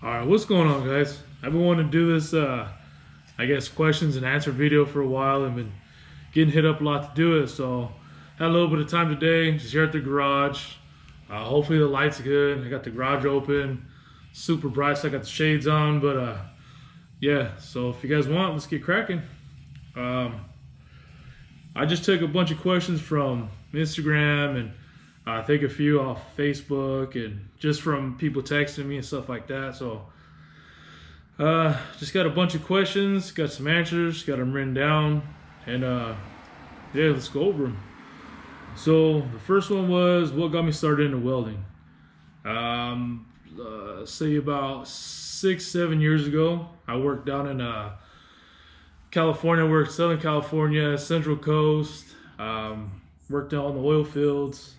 Alright, what's going on, guys? I've been wanting to do this, I guess, questions and answer video for a while. I've been getting hit up a lot to do it, so had a little bit of time today, just here at the garage. Hopefully the light's good. I got the garage open, super bright, so I got the shades on, but yeah, so if you guys want, let's get cracking. I just took a bunch of questions from Instagram and I think a few off Facebook and just from people texting me and stuff like that. So just got a bunch of questions, got some answers, got them written down, and yeah, let's go over them. So the first one was, what got me started into welding? Say about 6-7 years ago, I worked down in California, worked Southern California, Central Coast, worked out on the oil fields,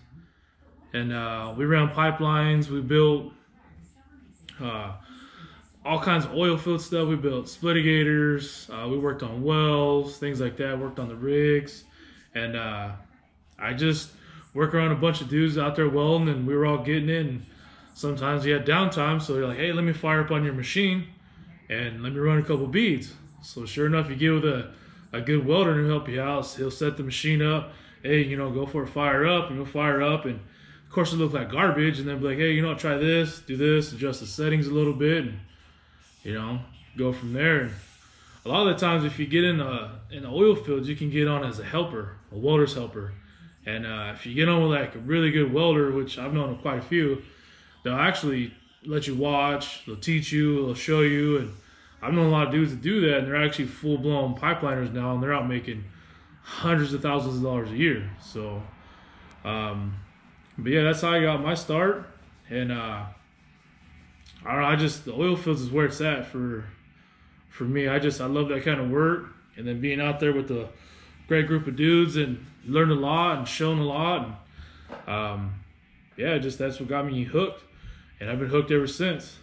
and we ran pipelines. We built all kinds of oil field stuff. We built splitigators, we worked on wells, things like that, worked on the rigs, and I just work around a bunch of dudes out there welding, and we were all getting in. And sometimes you had downtime, so you're like, hey, let me fire up on your machine and let me run a couple beads. So sure enough, you get with a good welder to help you out. He'll set the machine up. Hey, you know, go for it, fire up, and you'll fire up. And of course, it look like garbage. And then be like, hey, you know, try this, do this, adjust the settings a little bit, and you know, go from there. And a lot of the times, if you get in the oil fields, you can get on as a helper, a welder's helper. And if you get on with like a really good welder, which I've known of quite a few, they'll actually let you watch, they'll teach you, they'll show you. And I've known a lot of dudes that do that, and they're actually full-blown pipeliners now, and they're out making hundreds of thousands of dollars a year. So, but yeah, that's how I got my start. And I don't know, the oil fields is where it's at for me. I love that kind of work, and then being out there with a great group of dudes and learned a lot and shown a lot. And yeah, that's what got me hooked, and I've been hooked ever since.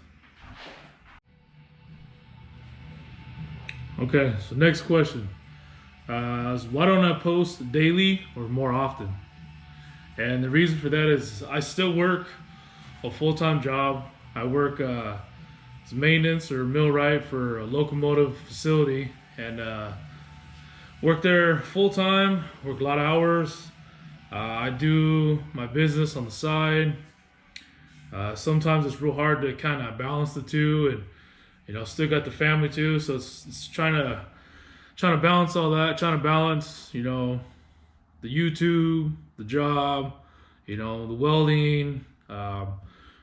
Okay, so next question is, why don't I post daily or more often? And the reason for that is I still work a full-time job. I work as maintenance or millwright for a locomotive facility, and work there full-time, work a lot of hours. I do my business on the side. Sometimes it's real hard to kind of balance the two, and you know, still got the family too, so it's trying to balance all that, trying to balance, you know, the YouTube, the job, you know, the welding,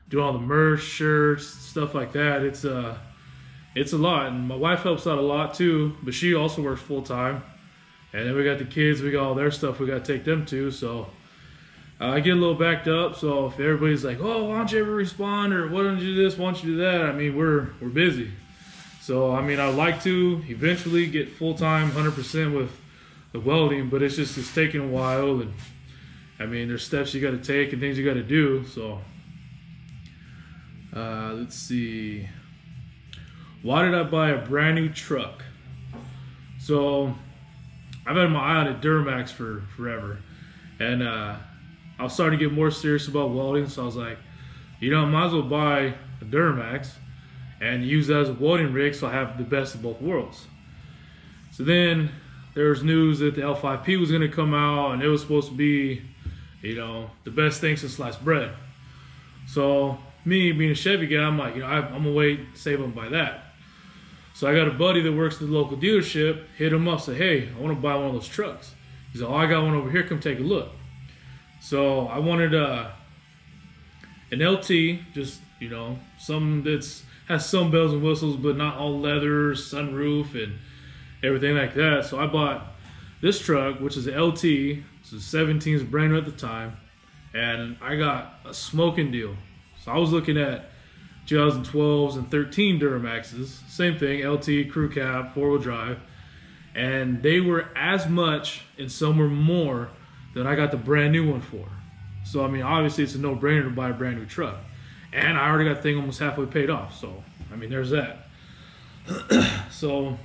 doing all the merch, shirts, stuff like that. It's a lot, and my wife helps out a lot too, but she also works full time. And then we got the kids, we got all their stuff we got to take them to, so I get a little backed up. So if everybody's like, oh, why don't you ever respond, or why don't you do this, why don't you do that, I mean, we're busy. So I mean, I'd like to eventually get full-time 100% with the welding, but it's taking a while, and I mean, there's steps you got to take and things you got to do. So let's see, why did I buy a brand new truck? So I've had my eye on a Duramax for forever, and I was starting to get more serious about welding, so I was like, you know, I might as well buy a Duramax and use that as a welding rig, so I have the best of both worlds. So then there was news that the L5P was going to come out, and it was supposed to be, you know, the best thing since sliced bread. So me being a Chevy guy, I'm like, you know, I'm going to wait, save them by that. So I got a buddy that works at the local dealership, hit him up, said, hey, I want to buy one of those trucks. He said, oh, I got one over here, come take a look. So I wanted an LT, just, you know, something has some bells and whistles, but not all leather, sunroof, and everything like that. So I bought this truck, which is an LT. It's a 17's brand new at the time, and I got a smoking deal. So I was looking at 2012s and 13 Duramaxes, same thing, LT, crew cab, 4-wheel drive, and they were as much and some were more than I got the brand new one for. So I mean, obviously it's a no-brainer to buy a brand new truck, and I already got the thing almost halfway paid off. So I mean, there's that. So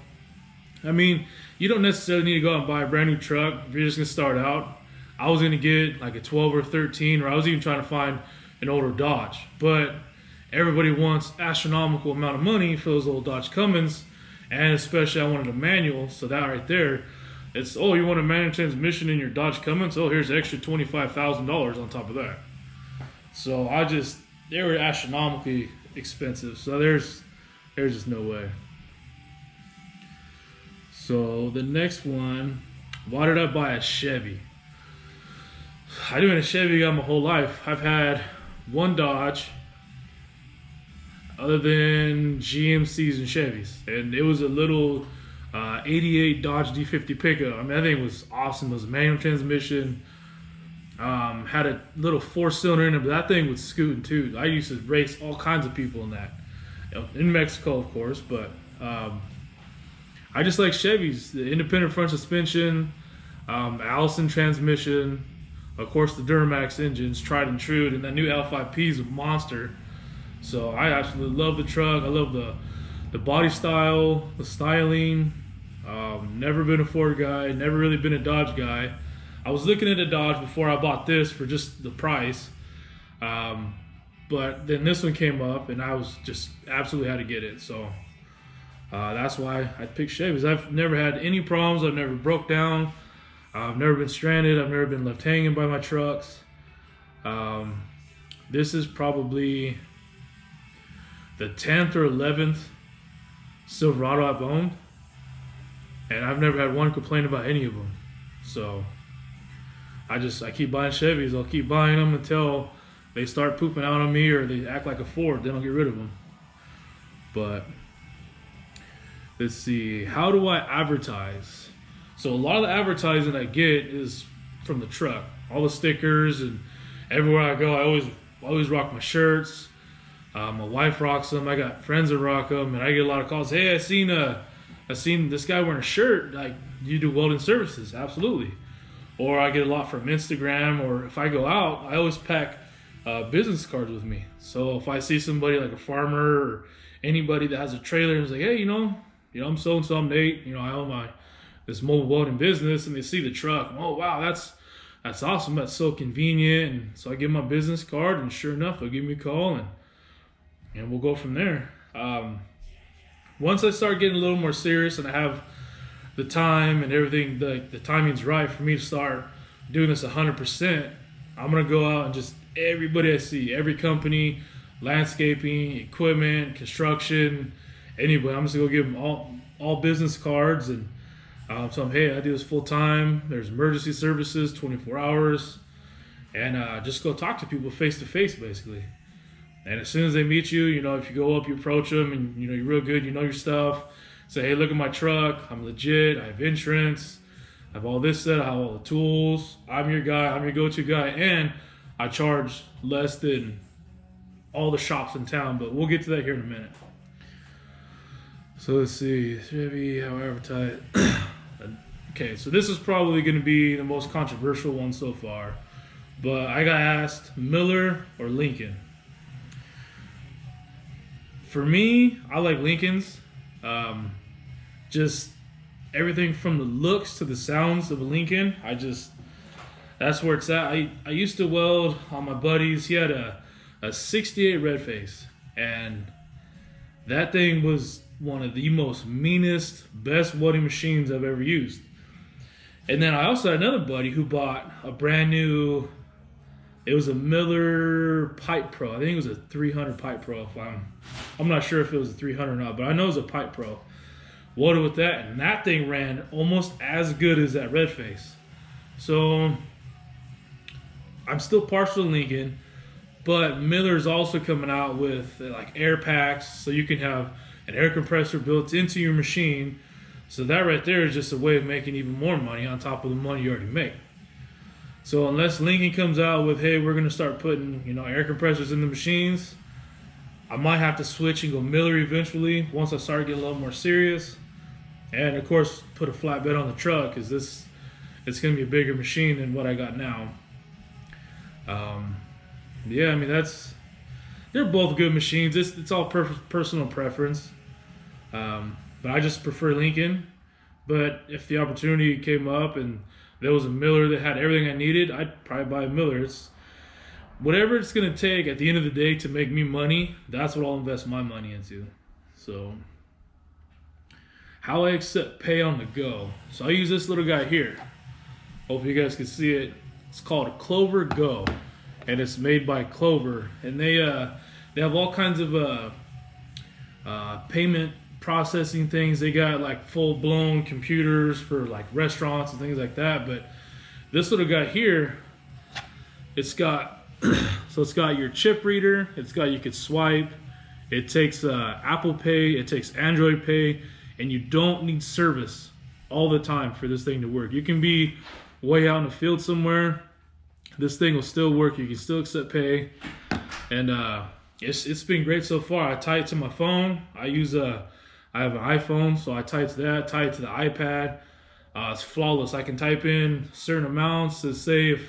I mean, you don't necessarily need to go out and buy a brand new truck if you're just gonna start out. I was gonna get like a 12 or 13, or I was even trying to find an older Dodge, but everybody wants astronomical amount of money for those old Dodge Cummins, and especially I wanted a manual. So that right there, it's, oh, you want a manual transmission in your Dodge Cummins? Oh, here's extra $25,000 on top of that. So they were astronomically expensive. So there's just no way. So the next one, why did I buy a Chevy? I've been a Chevy guy my whole life. I've had one Dodge, other than GMCs and Chevys, and it was a little 88 Dodge D50 pickup. I mean, that thing was awesome. It was a manual transmission. Had a little 4-cylinder in it, but that thing was scooting too. I used to race all kinds of people in that, in Mexico, of course. But I just like Chevys. The independent front suspension, Allison transmission, of course the Duramax engines, tried and true, and that new L5P is a monster. So I absolutely love the truck. I love the body style, the styling. Never been a Ford guy, never really been a Dodge guy. I was looking at a Dodge before I bought this for just the price. But then this one came up and I was just absolutely had to get it. So that's why I picked Chevys. I've never had any problems. I've never broke down. I've never been stranded. I've never been left hanging by my trucks. This is probably the 10th or 11th Silverado I've owned, and I've never had one complaint about any of them. So I keep buying Chevys. I'll keep buying them until they start pooping out on me or they act like a Ford. Then I'll get rid of them. But let's see, how do I advertise? So a lot of the advertising I get is from the truck. All the stickers, and everywhere I go, I always rock my shirts. My wife rocks them. I got friends that rock them, and I get a lot of calls. Hey, I seen this guy wearing a shirt. Like, you do welding services? Absolutely. Or I get a lot from Instagram, or if I go out, I always pack business cards with me. So if I see somebody like a farmer or anybody that has a trailer and is like, hey, you know, I'm so and so, I'm Nate. You know, I own this mobile welding business, and they see the truck. Oh wow, that's awesome. That's so convenient. And so I give them my business card, and sure enough, they'll give me a call, and we'll go from there. Once I start getting a little more serious and I have the time and everything, the timing's right for me to start doing this 100%, I'm gonna go out and just everybody I see, every company, landscaping, equipment, construction, anybody, I'm just gonna give them all business cards and tell them, hey, I do this full time. There's emergency services, 24 hours, and just go talk to people face to face, basically. And as soon as they meet you, you know, if you go up, you approach them, and you know you're real good, you know your stuff. Say, hey, look at my truck. I'm legit. I have insurance. I have all this set. I have all the tools. I'm your guy. I'm your go-to guy, and I charge less than all the shops in town. But we'll get to that here in a minute. So let's see. Maybe how I advertise. Okay, so this is probably going to be the most controversial one so far. But I got asked, Miller or Lincoln? For me, I like Lincolns. Just everything from the looks to the sounds of a Lincoln. That's where it's at. I used to weld on my buddies. He had a 68 red face, and that thing was one of the most meanest, best welding machines I've ever used. And then I also had another buddy who bought a brand new, it was a Miller Pipe Pro. I think it was a 300 Pipe Pro. I'm not sure if it was a 300 or not, but I know it was a Pipe Pro. Welded with that, and that thing ran almost as good as that red face. So I'm still partial to Lincoln, but Miller's also coming out with like air packs, so you can have an air compressor built into your machine. So that right there is just a way of making even more money on top of the money you already make. So unless Lincoln comes out with, hey, we're gonna start putting, you know, air compressors in the machines, I might have to switch and go Miller eventually once I start getting a little more serious. And of course, put a flatbed on the truck, because it's gonna be a bigger machine than what I got now. Yeah, I mean, they're both good machines. It's all personal preference. But I just prefer Lincoln. But if the opportunity came up and there was a Miller that had everything I needed, I'd probably buy a Miller. whatever it's gonna take at the end of the day to make me money, that's what I'll invest my money into. So how I accept pay on the go. So I use this little guy here. Hope you guys can see it. It's called Clover Go, and it's made by Clover, and they have all kinds of payment processing things. They got like full-blown computers for like restaurants and things like that. But this little guy here, it's got so it's got your chip reader. It's got, you could swipe. It takes Apple Pay. It takes Android Pay, and you don't need service all the time for this thing to work. You can be way out in the field somewhere. This thing will still work. You can still accept pay, and it's been great so far. I tie it to my phone. I have an iPhone, so I tie it to that, tie it to the iPad. It's flawless. I can type in certain amounts to say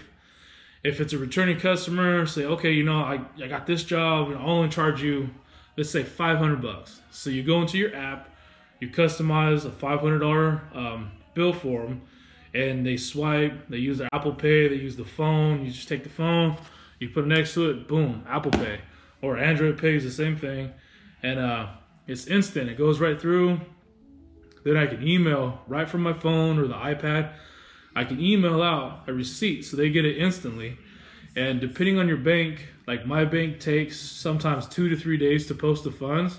if it's a returning customer, say, okay, you know, I got this job, and I'll only charge you, let's say $500. So you go into your app, you customize a $500 bill for them, and they swipe, they use their Apple Pay, they use the phone. You just take the phone, you put it next to it, boom, Apple Pay. Or Android Pay is the same thing. And it's instant, it goes right through. Then I can email right from my phone or the iPad. I can email out a receipt, so they get it instantly. And depending on your bank, like my bank takes sometimes 2 to 3 days to post the funds,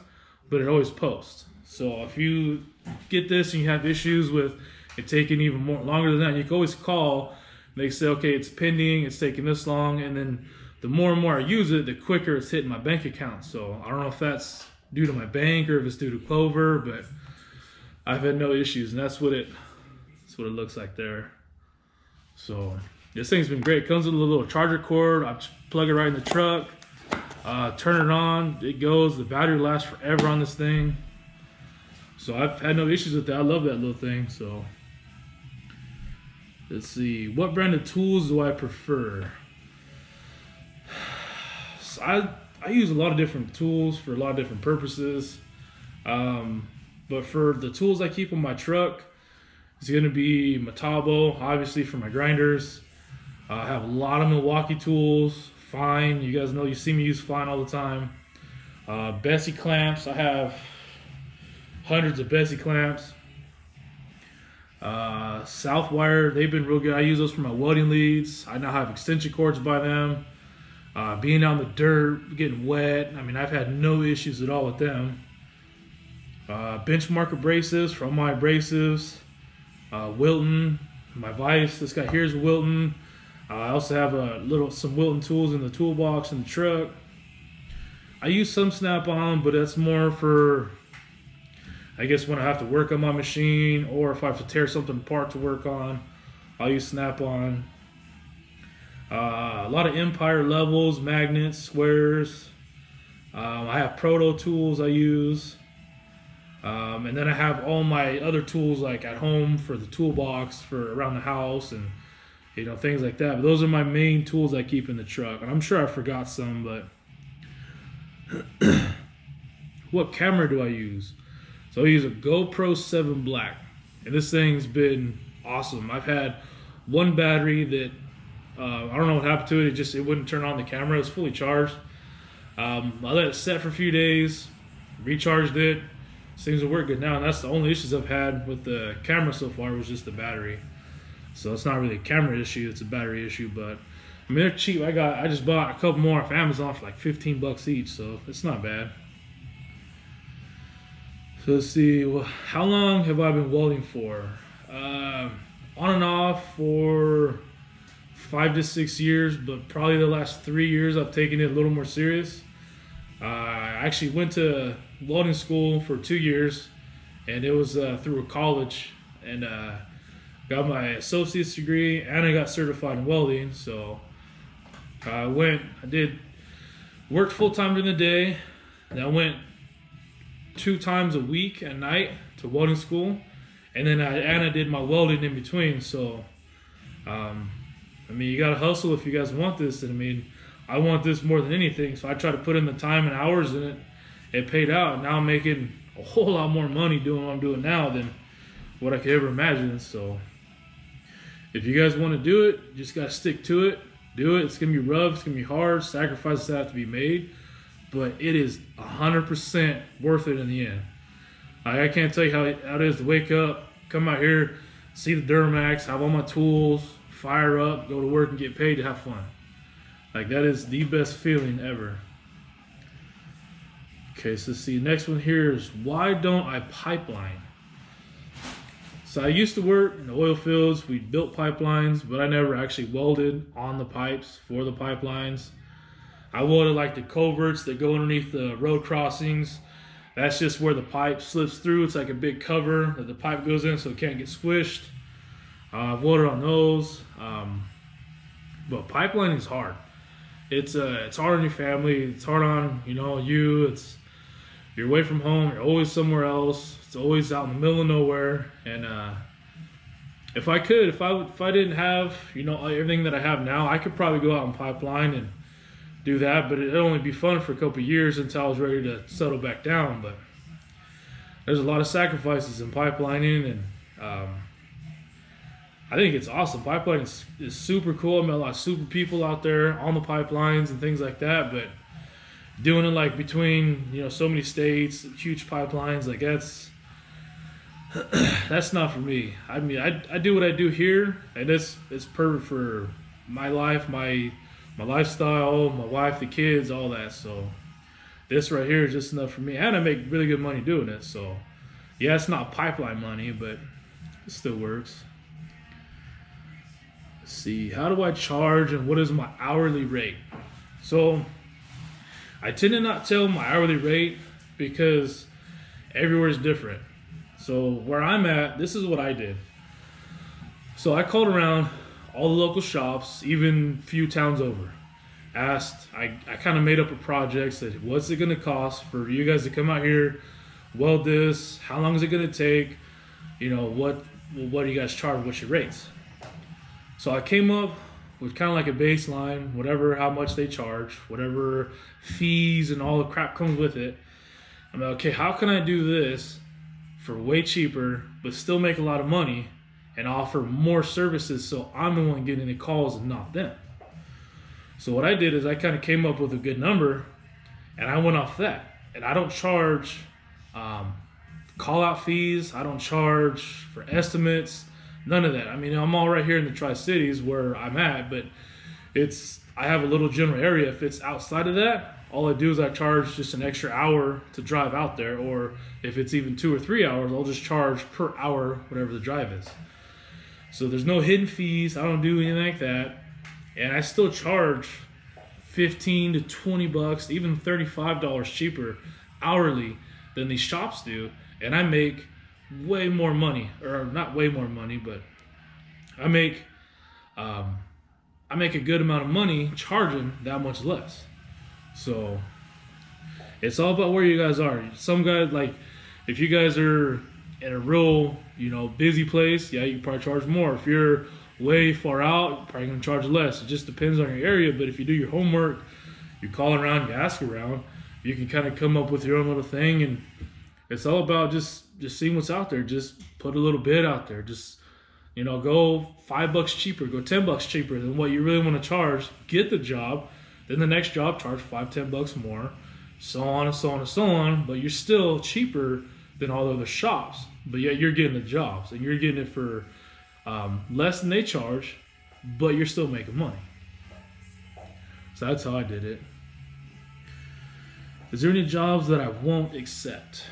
but it always posts. So if you get this and you have issues with it taking even more longer than that, you can always call. They say, okay, it's pending, it's taking this long, and then the more and more I use it, the quicker it's hitting my bank account. So I don't know if that's due to my bank or if it's due to Clover, but I've had no issues, and that's what it looks like there. So this thing's been great. It comes with a little charger cord. I just plug it right in the truck, turn it on, it goes. The battery lasts forever on this thing. So I've had no issues with that. I love that little thing. So let's see, what brand of tools do I prefer? So I use a lot of different tools for a lot of different purposes. But for the tools I keep on my truck, it's going to be Metabo, obviously, for my grinders. I have a lot of Milwaukee tools. Fine, you guys know, you see me use Fine all the time. Bessie clamps, I have hundreds of Bessie clamps. Southwire, they've been real good. I use those for my welding leads. I now have extension cords by them. Being out in the dirt, getting wet, I mean, I've had no issues at all with them. Benchmark abrasives for all my abrasives. Wilton, my vise, this guy here is Wilton. I also have some Wilton tools in the toolbox in the truck. I use some Snap-on, but that's more for, I guess, when I have to work on my machine, or if I have to tear something apart to work on, I'll use Snap-on. A lot of Empire levels, magnets, squares. I have Proto tools I use. And then I have all my other tools like at home for the toolbox for around the house and, you know, things like that. But those are my main tools I keep in the truck. And I'm sure I forgot some, but what camera do I use? So I use a GoPro 7 Black, and this thing's been awesome. I've had one battery that I don't know what happened to it. It wouldn't turn on the camera. It was fully charged. I let it set for a few days, recharged it. Things will work good now, and that's the only issues I've had with the camera so far was just the battery. So it's not really a camera issue, it's a battery issue. But I mean, they're cheap. I just bought a couple more off Amazon for like 15 bucks each, so it's not bad. So let's see, well, how long have I been welding for? On and off for 5 to 6 years, but probably the last 3 years I've taken it a little more serious. I actually went to welding school for 2 years, and it was through a college, and got my associate's degree, and I got certified in welding. So I worked full-time during the day, and I went 2 times a week at night to welding school, and then I did my welding in between. So I mean, you gotta hustle if you guys want this, and I mean, I want this more than anything, so I try to put in the time and hours in it. It paid out. Now I'm making a whole lot more money doing what I'm doing now than what I could ever imagine. So if you guys want to do it, you just got to stick to it. Do it. It's gonna be rough. It's gonna be hard. Sacrifices have to be made, but it is 100% worth it in the end. I can't tell you how it is to wake up, come out here, see the Duramax, have all my tools, fire up, go to work and get paid to have fun. Like, that is the best feeling ever. Okay, so let's see, next one here is, why don't I pipeline? So I used to work in the oil fields. We built pipelines, but I never actually welded on the pipes for the pipelines. I welded like the culverts that go underneath the road crossings. That's just where the pipe slips through. It's like a big cover that the pipe goes in so it can't get squished. I've welded on those. But pipelining is hard. It's hard on your family. It's hard on, you. You're away from home. You're always somewhere else. It's always out in the middle of nowhere. And if I didn't have, everything that I have now, I could probably go out and pipeline and do that, but it'd only be fun for a couple of years until I was ready to settle back down. But there's a lot of sacrifices in pipelining, and I think it's awesome. Pipelining is super cool. I met a lot of super people out there on the pipelines and things like that, but doing it like between so many states, huge pipelines, like that's not for me. I mean, I do what I do here, and it's perfect for my life, my lifestyle, my wife, the kids, all that. So this right here is just enough for me, and I make really good money doing it. So yeah, it's not pipeline money, but it still works. Let's see, how do I charge and what is my hourly rate? So I tend to not tell my hourly rate because everywhere is different. So where I'm at, this is what I did. So I called around all the local shops, even a few towns over. Asked, I kind of made up a project, said, what's it gonna cost for you guys to come out here, weld this? How long is it gonna take? What do you guys charge? What's your rates? So I came up with kind of like a baseline, whatever, how much they charge, whatever fees and all the crap comes with it. I'm like, okay, how can I do this for way cheaper, but still make a lot of money and offer more services so I'm the one getting the calls and not them? So what I did is I kind of came up with a good number and I went off that. And I don't charge call out fees. I don't charge for estimates, none of that. I mean, I'm all right here in the Tri-Cities where I'm at, but I have a little general area. If it's outside of that, all I do is I charge just an extra hour to drive out there, or if it's even 2 or 3 hours, I'll just charge per hour, whatever the drive is. So there's no hidden fees. I don't do anything like that. And I still charge $15 to $20, even $35 cheaper hourly than these shops do. And I make way more money, or not way more money, but I make a good amount of money charging that much less. So it's all about where you guys are. Some guys, like, if you guys are in a real, busy place, yeah, you can probably charge more. If you're way far out, you're probably gonna charge less. It just depends on your area. But if you do your homework, you call around, you ask around, you can kind of come up with your own little thing. And it's all about just seeing what's out there. Just put a little bit out there. Just go $5 cheaper, go $10 cheaper than what you really want to charge. Get the job. Then the next job, charge $5-10 more, so on and so on and so on. But you're still cheaper than all the other shops. But yet you're getting the jobs, and you're getting it for less than they charge, but you're still making money. So that's how I did it. Is there any jobs that I won't accept?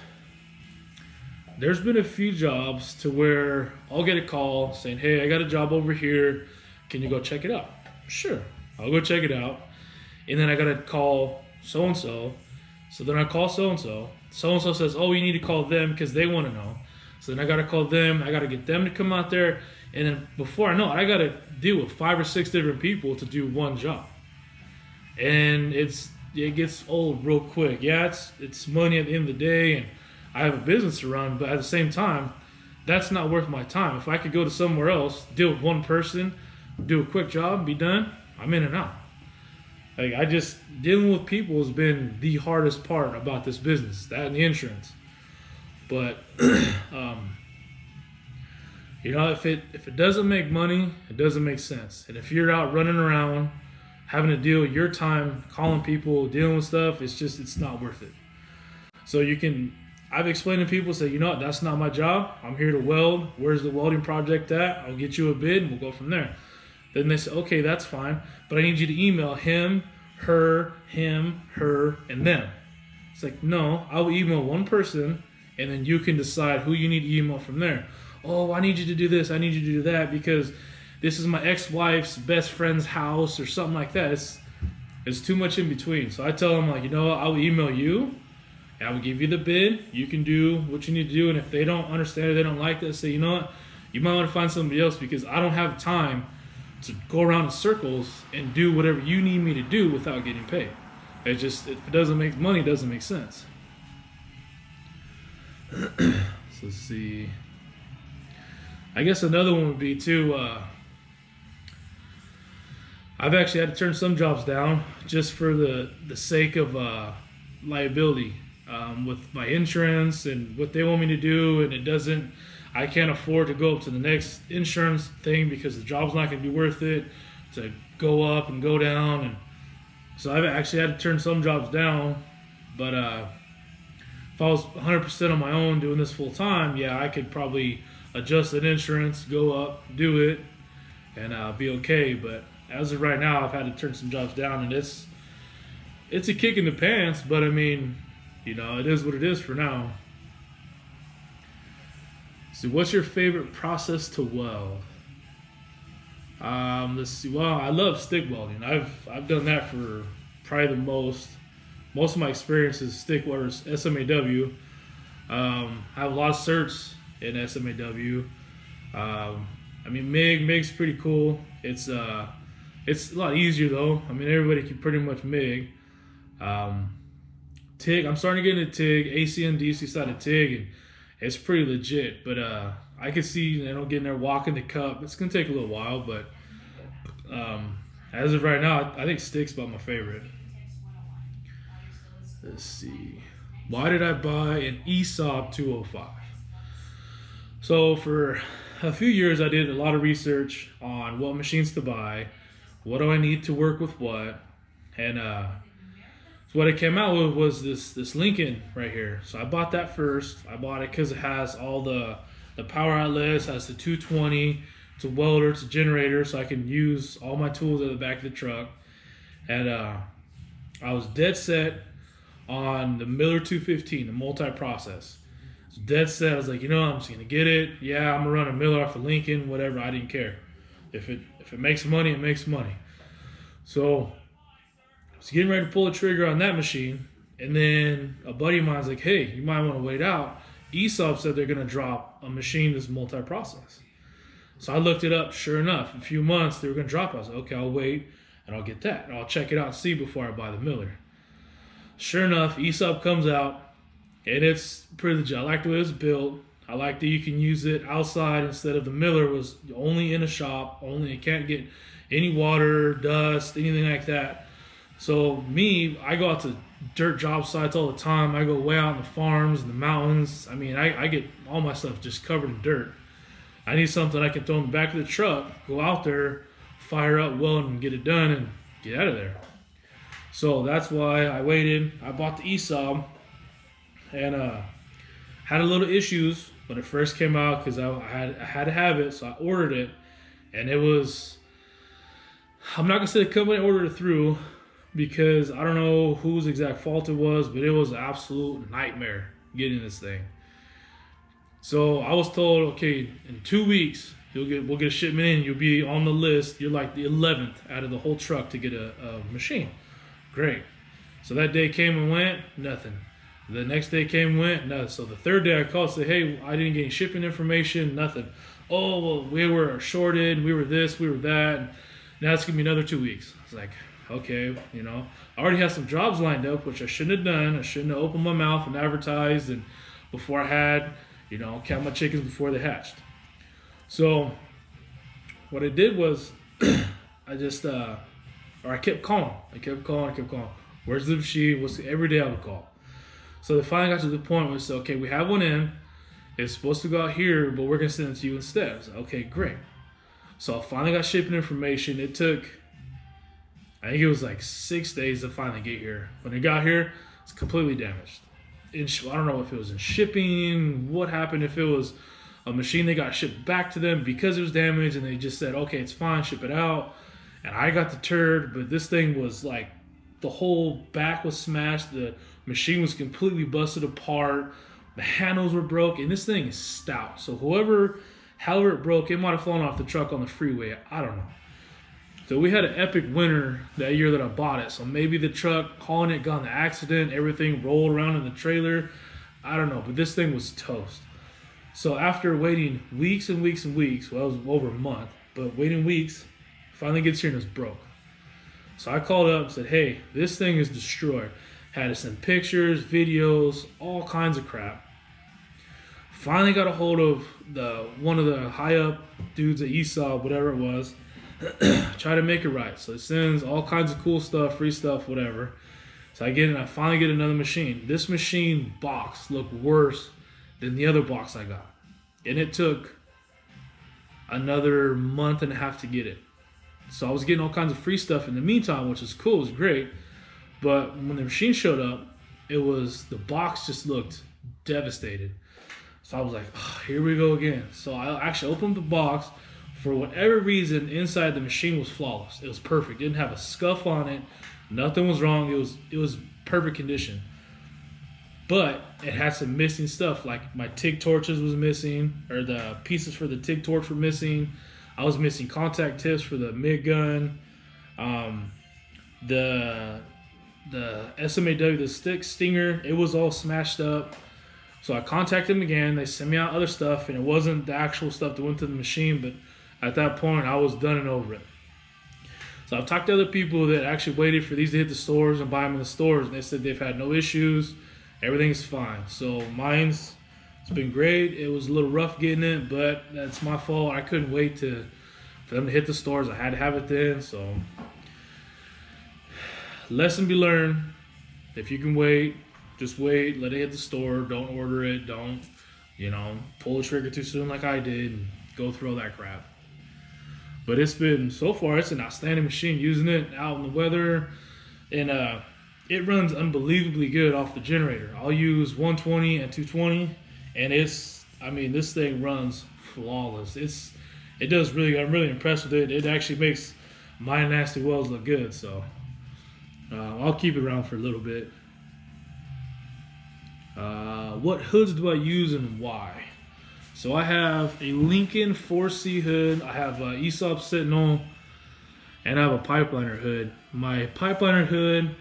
There's been a few jobs to where I'll get a call saying, hey, I got a job over here. Can you go check it out? Sure, I'll go check it out. And then I got to call so-and-so. So then I call so-and-so. So-and-so says, oh, you need to call them because they want to know. So then I got to call them. I got to get them to come out there. And then before I know it, I got to deal with 5 or 6 different people to do one job. And it gets old real quick. Yeah, it's money at the end of the day, and I have a business to run, but at the same time, that's not worth my time. If I could go to somewhere else, deal with one person, do a quick job, be done, I'm in and out. Like, dealing with people has been the hardest part about this business, that and the insurance. But, if it doesn't make money, it doesn't make sense. And if you're out running around having to deal with your time calling people, dealing with stuff, it's not worth it. So I've explained to people, say, you know what, that's not my job. I'm here to weld. Where's the welding project at? I'll get you a bid and we'll go from there. Then they say, okay, that's fine, but I need you to email him, her, and them. It's like, no, I'll email one person and then you can decide who you need to email from there. Oh, I need you to do this, I need you to do that because this is my ex-wife's best friend's house or something like that. It's too much in between. So I tell them, like, you know what, I will email you and I will give you the bid. You can do what you need to do, and if they don't understand or they don't like that, say, you know what, you might want to find somebody else because I don't have time to go around in circles and do whatever you need me to do without getting paid. If it doesn't make money, it doesn't make sense. So let's see. I guess another one would be too, I've actually had to turn some jobs down just for the sake of liability with my insurance and what they want me to do, and I can't afford to go up to the next insurance thing because the job's not going to be worth it to go up and go down. And so I've actually had to turn some jobs down. But if I was 100% on my own doing this full time, yeah, I could probably adjust that insurance, go up, do it, and be okay. But as of right now, I've had to turn some jobs down, and it's a kick in the pants. But I mean, you know, it is what it is for now. So what's your favorite process to weld? Let's see. Well, I love stick welding. I've done that for probably the most. Most of my experience is stick welders, SMAW. I have a lot of certs in SMAW. I mean, MIG's pretty cool. It's a lot easier though. I mean, everybody can pretty much MIG. TIG, I'm starting to get into TIG, AC and DC side of TIG, and it's pretty legit. But I can see, you know, getting there, walking the cup. It's gonna take a little while, but as of right now, I think stick's about my favorite. Let's see. Why did I buy an ESOP 205? So for a few years, I did a lot of research on what machines to buy, what do I need to work with what, and so what it came out with was this Lincoln right here. So I bought that first. I bought it because it has all the power outlets, has the 220, it's a welder, it's a generator, so I can use all my tools at the back of the truck. And I was dead set on the Miller 215, the multi-process. Dead set. I was like, you know, I'm just gonna get it. Yeah, I'm gonna run a Miller off a Lincoln, whatever. I didn't care. If it makes money, it makes money. So I was getting ready to pull the trigger on that machine, and then a buddy of mine was like, hey, you might want to wait out. ESOP said they're gonna drop a machine that's multi-process. So I looked it up. Sure enough, in a few months they were gonna drop it. I was like, okay, I'll wait and I'll get that. And I'll check it out and see before I buy the Miller. Sure enough, ESOP comes out. And it's pretty legit. I like the way it's built. I like that you can use it outside instead of the Miller was only in a shop. Only it can't get any water, dust, anything like that. So me, I go out to dirt job sites all the time. I go way out in the farms and the mountains. I mean, I get all my stuff just covered in dirt. I need something I can throw in the back of the truck, go out there, fire up, weld, and get it done and get out of there. So that's why I waited. I bought the ESOP. And had a little issues when it first came out because I had to have it, so I ordered it, and it was, I'm not gonna say the company ordered it through because I don't know whose exact fault it was, but it was an absolute nightmare getting this thing. So I was told, okay, in 2 weeks we'll get a shipment in, you'll be on the list. You're like the 11th out of the whole truck to get a machine. Great. So that day came and went, nothing. The next day came and went, nothing. So the third day I called and said, hey, I didn't get any shipping information, nothing. Oh, well, we were shorted, we were this, we were that. And now it's gonna be another 2 weeks. I was like, okay, you know, I already had some jobs lined up, which I shouldn't have done. I shouldn't have opened my mouth and advertised and before I had, you know, count my chickens before they hatched. So what I did was I just, I kept calling. I kept calling. Where's the machine? Every day I would call. So they finally got to the point where they said, okay, we have one in. It's supposed to go out here, but we're going to send it to you instead. I was like, okay, great. So I finally got shipping information. It took I think it was like 6 days to finally get here. When it got here, it's completely damaged. I don't know if it was in shipping, what happened, if it was a machine that got shipped back to them because it was damaged and they just said, okay, it's fine, ship it out. And I got the turd, but this thing was like, the whole back was smashed, the machine was completely busted apart, the handles were broke, and this thing is stout. So however it broke, it might have fallen off the truck on the freeway, I don't know. So we had an epic winter that year that I bought it. So maybe the truck hauling it got in an accident, everything rolled around in the trailer, I don't know, but this thing was toast. So after waiting weeks and weeks and weeks, well, it was over a month, but waiting weeks, finally gets here and it's broke. So I called up and said, hey, this thing is destroyed. Had to send pictures, videos, all kinds of crap. Finally got a hold of one of the high up dudes at ESOB, whatever it was, try to make it right. So it sends all kinds of cool stuff, free stuff, whatever. So I finally get another machine. This machine box looked worse than the other box I got. And it took another month and a half to get it. So I was getting all kinds of free stuff in the meantime, which is cool, it was great. But when the machine showed up, the box just looked devastated. So I was like, oh, here we go again. So I actually opened the box. For whatever reason, inside the machine was flawless. It was perfect. It didn't have a scuff on it. Nothing was wrong. It was perfect condition. But it had some missing stuff, like my TIG torches was missing, or the pieces for the TIG torch were missing. I was missing contact tips for the MIG gun. The SMAW, the stinger, it was all smashed up. So I contacted them again. They sent me out other stuff, and it wasn't the actual stuff that went to the machine, but at that point, I was done and over it. So I've talked to other people that actually waited for these to hit the stores and buy them in the stores, and they said they've had no issues. Everything's fine. So it's been great. It was a little rough getting it, but that's my fault. I couldn't wait for them to hit the stores. I had to have it then. So lesson be learned. If you can wait, just wait. Let it hit the store. Don't order it. Don't, pull the trigger too soon like I did and go through all that crap. But so far, it's an outstanding machine. Using it out in the weather, and it runs unbelievably good off the generator. I'll use 120 and 220, and this thing runs flawless. It does really. I'm really impressed with it. It actually makes my nasty welds look good. So I'll keep it around for a little bit. What hoods do I use and why? So I have a Lincoln 4C hood, I have a ESOP Sentinel, and I have a pipeliner hood. My pipeliner hood,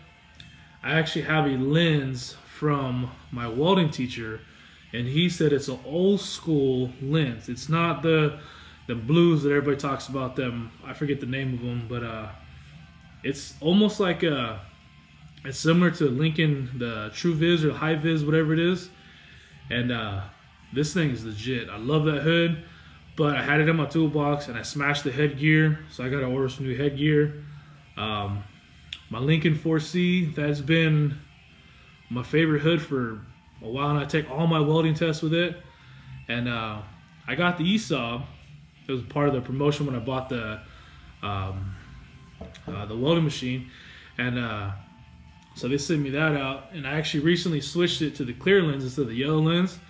I actually have a lens from my welding teacher, and he said it's an old school lens. It's not the blues that everybody talks about them. I forget the name of them, but it's almost like it's similar to Lincoln, the True Viz or High Viz, whatever it is. And this thing is legit. I love that hood, but I had it in my toolbox and I smashed the headgear, so I got to order some new headgear. My Lincoln 4C, that's been my favorite hood for a while, and I take all my welding tests with it. And I got the ESOB. It was part of the promotion when I bought the welding machine, and so they sent me that out. And I actually recently switched it to the clear lens instead of the yellow lens.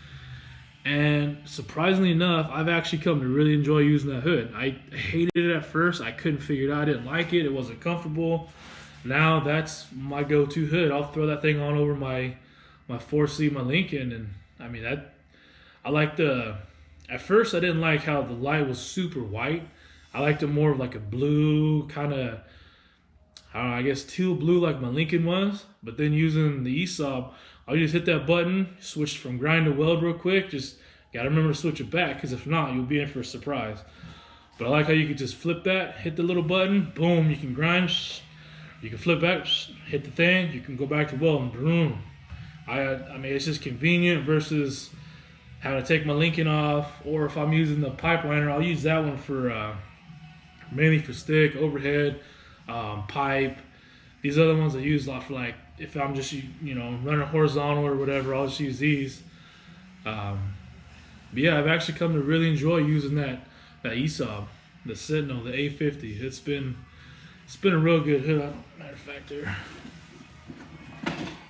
And surprisingly enough, I've actually come to really enjoy using that hood. I hated it at first. I couldn't figure it out. I didn't like it. It wasn't comfortable. Now that's my go-to hood. I'll throw that thing on over my 4C, my Lincoln, and I like at first I didn't like how the light was super white. I liked it more of like a blue kind of, I don't know, I guess teal blue like my Lincoln was. But then using the ESOB, I'll just hit that button, switch from grind to weld real quick. Just gotta remember to switch it back, because if not, you'll be in for a surprise. But I like how you can just flip that, hit the little button, boom, you can grind, you can flip back, hit the thing, you can go back to welding, boom. I mean, it's just convenient versus having to take my Lincoln off, or if I'm using the pipeliner, I'll use that one for mainly for stick, overhead, pipe. These other ones I use a lot for, like, if I'm just running horizontal or whatever, I'll just use these. But yeah, I've actually come to really enjoy using that ESOB, the Sentinel, the A50. It's been It's been a real good hood. Matter of fact, there.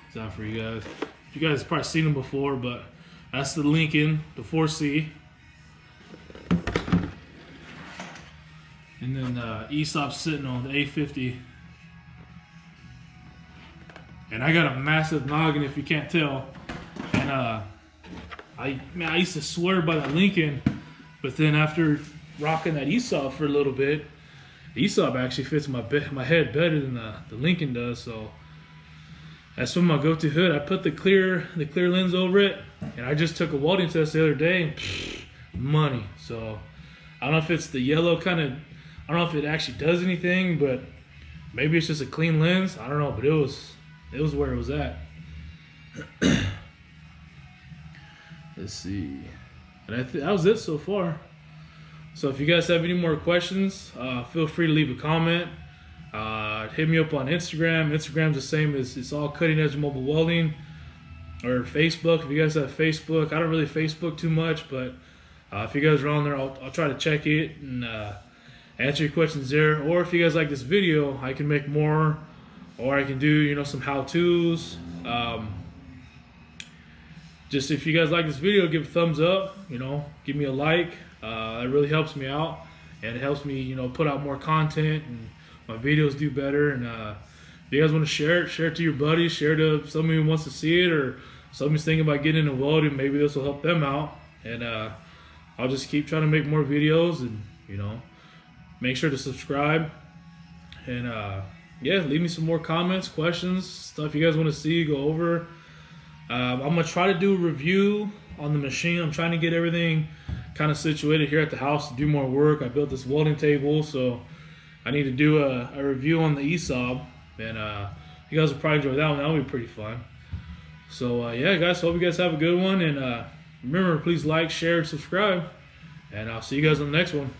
It's out for you guys. You guys have probably seen them before, but that's the Lincoln, the 4C. And then Aesop's sitting on the A50. And I got a massive noggin, if you can't tell. And I used to swear by that Lincoln, but then after rocking that Aesop for a little bit, the Aesop actually fits my head better than the Lincoln does. So that's one of my go-to hood. I put the clear lens over it, and I just took a welding test the other day, and money. So I don't know if it's the yellow kind of, I don't know if it actually does anything, but maybe it's just a clean lens. I don't know, but it was where it was at. Let's see. And that was it so far. So if you guys have any more questions, feel free to leave a comment. Hit me up on Instagram. Instagram's the same as it's all Cutting Edge Mobile Welding. Or Facebook. If you guys have Facebook, I don't really Facebook too much, but if you guys are on there, I'll try to check it and answer your questions there. Or if you guys like this video, I can make more, or I can do some how-tos. Just if you guys like this video, give a thumbs up. Give me a like. That really helps me out, and it helps me put out more content and my videos do better. And if you guys want to share it to your buddies, share it to somebody who wants to see it, or somebody's thinking about getting into welding. Maybe this will help them out. And I'll just keep trying to make more videos, and make sure to subscribe. And yeah, leave me some more comments, questions, stuff you guys want to see, go over. I'm gonna try to do a review on the machine. I'm trying to get everything kind of situated here at the house to do more work. I built this welding table, so I need to do a review on the Aesop, and you guys will probably enjoy that one. That'll be pretty fun. So yeah, guys, hope you guys have a good one, and remember, please like, share, and subscribe, and I'll see you guys on the next one.